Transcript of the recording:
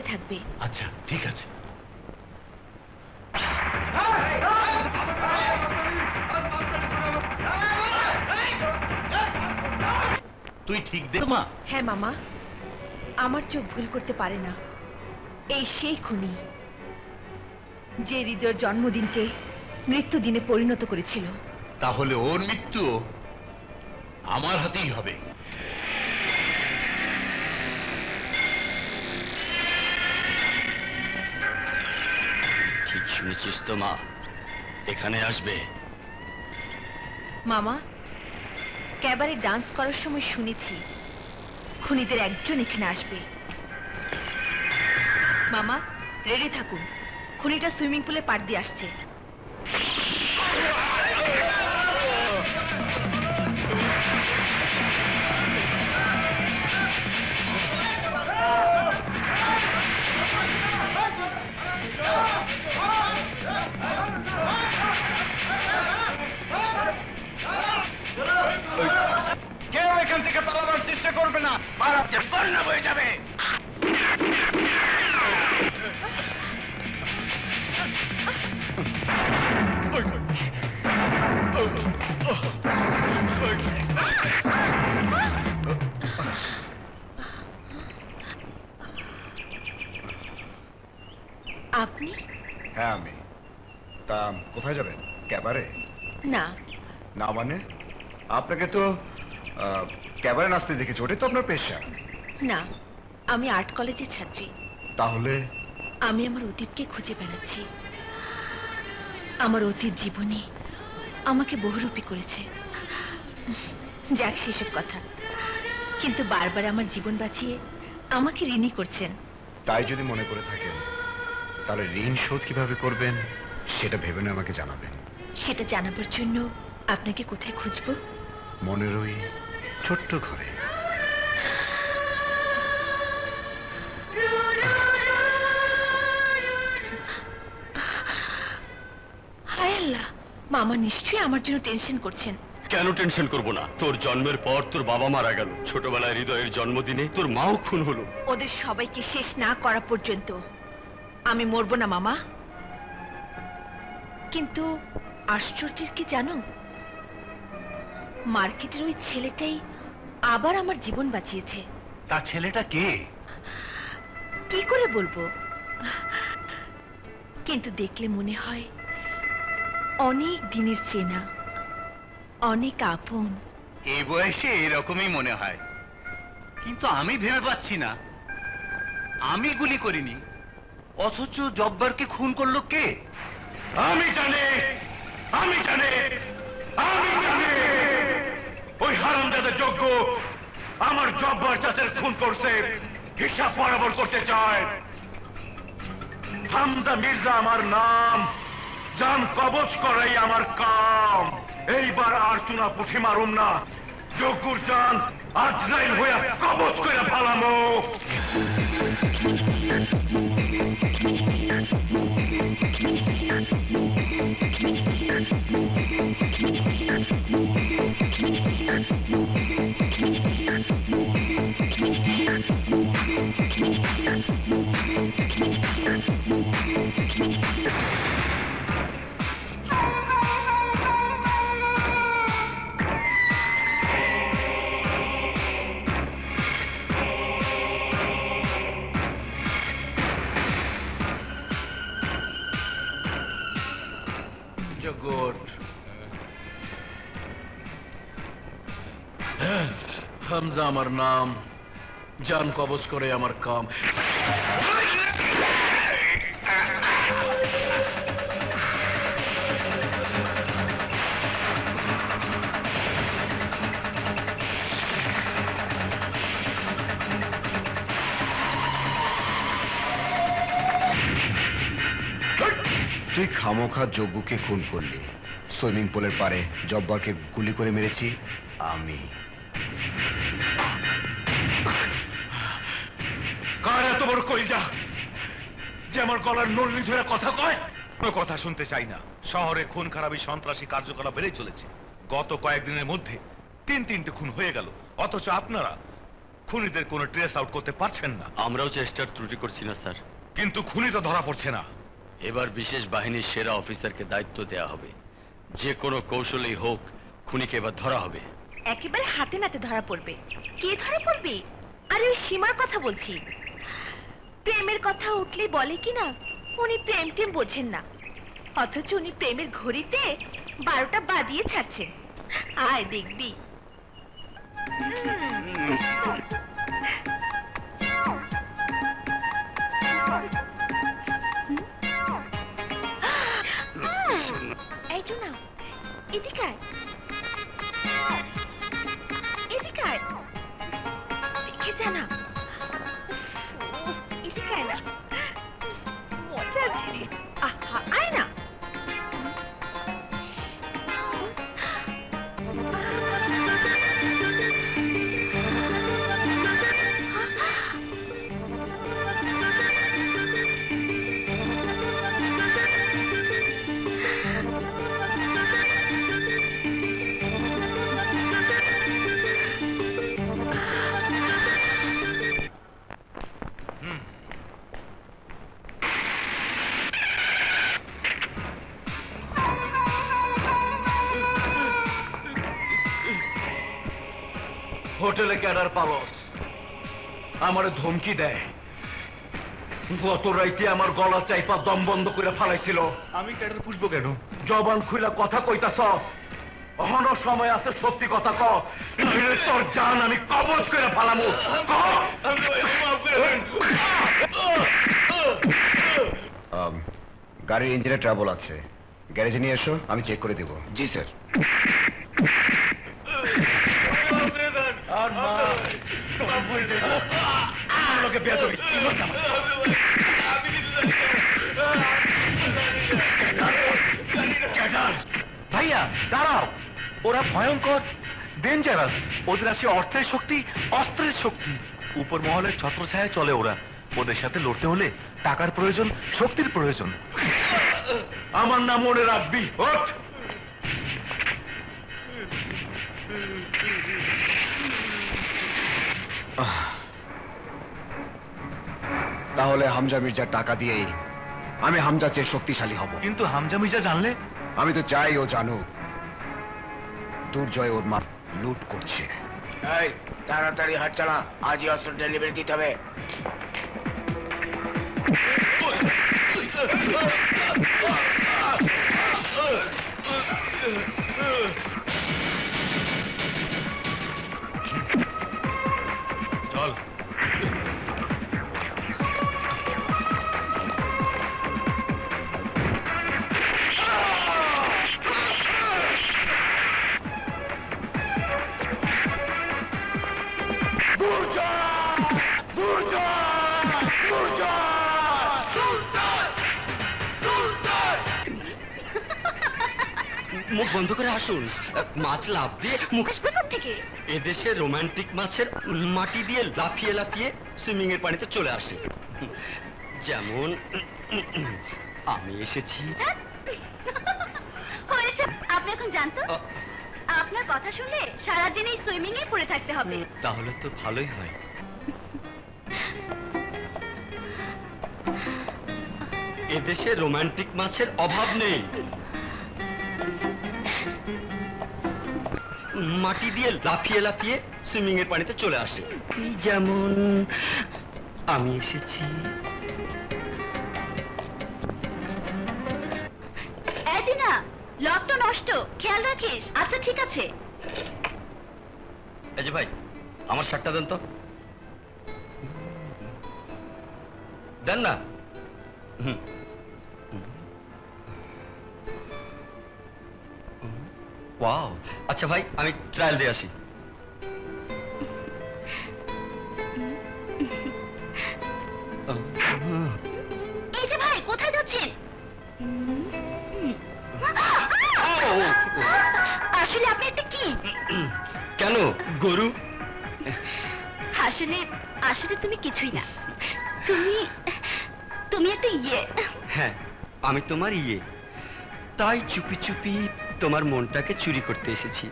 থাকবে। আচ্ছা ঠিক আছে। তুই ঠিক দে মা। হ্যাঁ মামা, আমার চোখ ভুল করতে পারে না। এই সেই খুনি যে হৃদয়ের জন্মদিনকে মৃত্যু দিনে পরিণত করেছিল। তাহলে ওর মৃত্যু আমার হাতেই হবে। ঠিক শুনেছিস তো মা, এখানে আসবে। মামা, ক্যাবারে ডান্স করার সময় শুনেছি খুনিদের একজন এখানে আসবে। মামা রেডি থাকুন, খুনিটা সুইমিং পুলে পাড় দিয়ে আসছে। কেউ এখান থেকে পালাবার চেষ্টা করবে না, পালাতে বন্যা হয়ে যাবে। আপনি? হ্যাঁ আমি। তা কোথায় যাবেন? ক্যাবারে? না। না মানে? আপনাকে তো ক্যাবারে নাচতে দেখেছি, ওটাই তো আপনার পেশা। না, আমি আর্ট কলেজের ছাত্রী। তাহলে? আমি আমার অতীতকে খুঁজে বেড়াচ্ছি। আমার অতীত জীবনে আমাকে বহুরূপী করেছে। যাক সেসব কথা, কিন্তু বারবার আমার জীবন বাঁচিয়ে আমাকে ঋণী করছেন। তাই যদি মনে করে থাকেন, তাহলে ঋণ শোধ কিভাবে করবেন সেটা ভেবে না আমাকে জানাবেন। সেটা জানাবার জন্য আপনাকে কোথায় খুঁজবো? মনের ওই ছোট্ট ঘরে। হায় আল্লাহ, মামা নিশ্চয়ই আমার জন্য টেনশন করছেন। কেন টেনশন করব না? তোর জন্মের পর তোর বাবা মারা গেল, ছোটবেলায় হৃদয়ের জন্মদিনে তোর মাও খুন হলো। ওদের সবাইকে শেষ না করা পর্যন্ত আমি মরবো না মামা। কিন্তু আশ্চর্যের কি জানো, মার্কেটের ওই ছেলেটাই আবার আমার জীবন বাঁচিয়েছে। তা ছেলেটা কে? কি করে বলবো, কিন্তু দেখলে মনে হয় অনেক দিনের চেনা, অনেক আপন। এই বয়সে এরকমই মনে হয়, কিন্তু আমি ভেবে পাচ্ছি না। আমি গুলি করিনি, অথচ জব্বারকে খুন করলো কে? আমি জানি, আমি জানি, আমি জানি। ওই হারামজাদা যোগ্য আমার জব্বার চাচার খুন করছে, হিসাব বরাবর করতে চায়। হামজা মির্জা আমার নাম, জান কবজ করাই আমার কাম। এইবার আর চুনা পুঁঠি মারুম না, যোগ্যুর জান আজরাইল হইয়া কবজ করে ফালামো। হামজা আমার নাম, জান কবজ করে আমার কাম। তুই খামোখা যজ্ঞকে খুন করলি, সুইমিং পুলের পারে জব্বারকে গুলি করে মেরেছি আমি। কার এত বড় কলিজা যে আমার গলার নল্লি ধরে কথা কয়? কোনো কথা শুনতে চাই না। শহরে খুন খারাপি সন্ত্রাসী কার্যকলাপ বেড়ে চলেছে। গত কয়েকদিনের মধ্যে তিনটে খুন হয়ে গেল, অথচ আপনারা খুনিদের কোনো ট্রেস আউট করতে পারছেন না। আমরাও চেষ্টার ত্রুটি করছি না স্যার। কিন্তু খুনি তো ধরা পড়ছে না। এবার বিশেষ বাহিনীর সেরা অফিসারকে দায়িত্ব দেয়া হবে। যে কোনো কৌশলেই হোক খুনিকে এবার ধরা হবে। একেবারে হাতে নাতে ধরা পড়বে। কে ধরা পড়বে? আরে ওই সীমার কথা বলছি। প্রেমের কথা উঠলে বলে কি না উনি প্রেম টেম বোঝেন না, অথচ উনি প্রেমের ঘড়িতে 12টা বাজিয়ে ছাড়ছেন। আয় দেখবি। এইটু না, এদিকে আয়। এদিকে আয়, দেখে যা না। এদিকে আয় না, মজার জিনিস। আহা, আয় না। হোটেলে ক্যাডার পালস আমার ধমকি দেয়। গত রাইতে আমার গলা চাইপা দম বন্ধ করে ফালাইছিল। আমি ক্যাডার পুষবো কেন? জবান খুইলা কথা কইতাছস, অহনো সময় আছে সত্যি কথা ক, নইলে তোর জান আমি কবজ করে ফালামু। গাড়ির ইঞ্জিনে ট্রাবল আছে, গ্যারেজে নিয়ে এসো, আমি চেক করে দেব। জি স্যার। আর মা তোর বই দে লোকে বেয়াদবি কি করছ আমার? ভাইয়া দাঁড়াও, ওরা ভয়ঙ্কর, ডেঞ্জারাস। ওদের আছে অর্থের শক্তি, অস্ত্রের শক্তি। উপর মহলের ছত্রছায়ায় চলে ওরা। ওদের সাথে লড়তে হলে টাকার প্রয়োজন, শক্তির প্রয়োজন। আমার নাম মনে রাখবি। ওঠ। তাহলে হামজা মির্জার টাকা দিয়েই আমি হামজা চেয়ে শক্তিশালী হব। কিন্তু হামজা মির্জা জানলে? আমি তো চাই ও জানুক দুর্জয় ওর মার লুট করছে। এই তাড়াতাড়ি হাত চালা, আজই অস্ত্র ডেলিভারি দিতে হবে। চল। মুখ বন্ধ করে আসুন। মাছ লাফ দিয়ে মুখ আসবে থেকে। এদেশে রোমান্টিক মাছের মাটি দিয়ে লাফিয়ে লাফিয়ে সুইমিং এর পানিতে চলে আসে। যেমন আমি এসেছি। হয়েছে, আপনি এখন জানতো? আপনার কথা শুনলে সারাদিন এই সুইমিং এ পড়ে থাকতে হবে। তাহলে তো ভালোই হয়। এদেশে রোমান্টিক মাছের অভাব নেই। মাটি দিয়ে লাফিয়ে লাফিয়ে সুইমিং এর পানিতে চলে আসে। যেমন আমি এসেছি। এদিনা লকটা নষ্ট, খেয়াল রাখিস। আচ্ছা ঠিক আছে। এই যে ভাই, আমার শার্টটা দেন তো। দেন না। ওয়াও, আচ্ছা ভাই আমি ট্রায়াল দিয়ে আসি। এই যে ভাই, কোথায় যাচ্ছেন? আসলে আপনি একটা কি? কেন গরু? আসলে আসলে তুমি কিছুই না। তুমি তুমি একটা ইয়ে। হ্যাঁ, আমি তোমার ইয়ে। তাই চুপি চুপি তোমার মনটাকে চুরি করতে এসেছি।